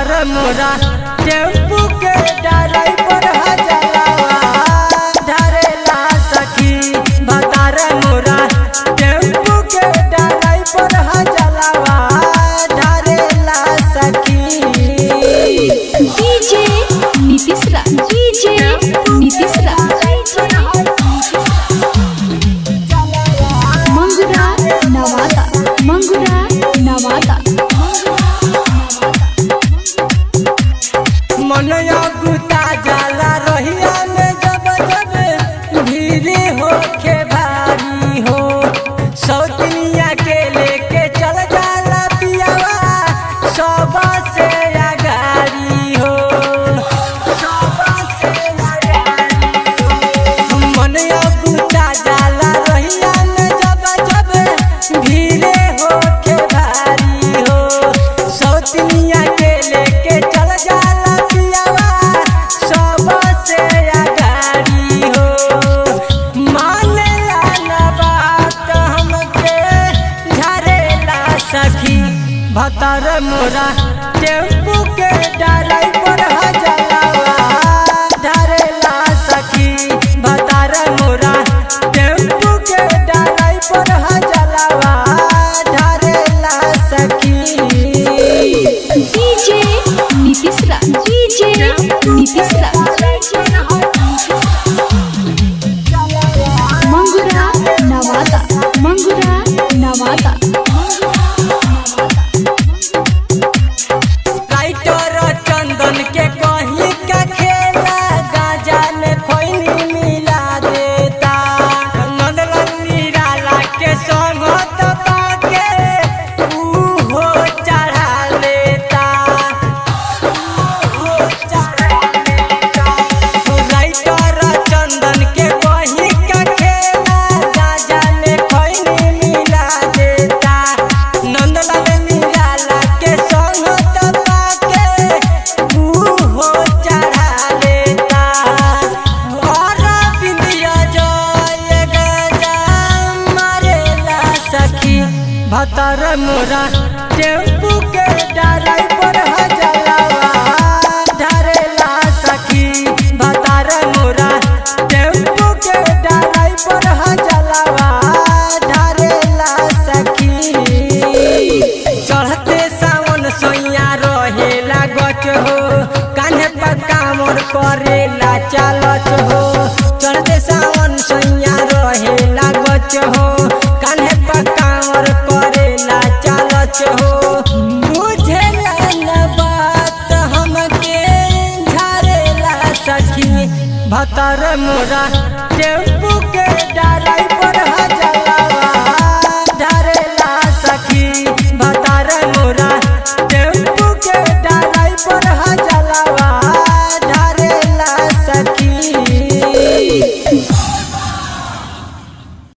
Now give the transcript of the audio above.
भतर मोरा टेम्पू के ड्राइवर हजलावा धरेला सखी। भतर मोरा टेम्पू के ड्राइवर हजलावा धरेला सखी। डीजे नीतीश रा मंगुरा नवादा मनया गुता जाला रहिया में जब जब भीड़ होके भारी हो। सौतनिया के लेके चल जाला पियावा सब से अगारी हो। मनया गुता जाला रहिया में जब जब भीड़ होके भारी हो। सौतनिया के लेके चल जाला पियावा सब से अगारी हो। मानेला ना बात हमके झरेला सखी। भतर मोरा टेम्पू के ड्राइवर हजलावा धरेला सखी। भतर मोरा टेम्पू के ड्राइवर हजलावा धरेला सखी। डीजे नीतीश रा मंगुरा नवादा राइटर चंदन के कहीं का खेला गाजा में खैनी मिला देता। नंदलाल निराला के संग पाके हो चढ़ा लेता। राइटर चंदन के कहीं का खेला गाजा में खैनी मिला देता। नंदलाल निराला के संग पाके हो चढ़ा लेता। और बिंदिया जय गजा मारेला सखी। भतर मोरा टेम्पू के ड्राइवर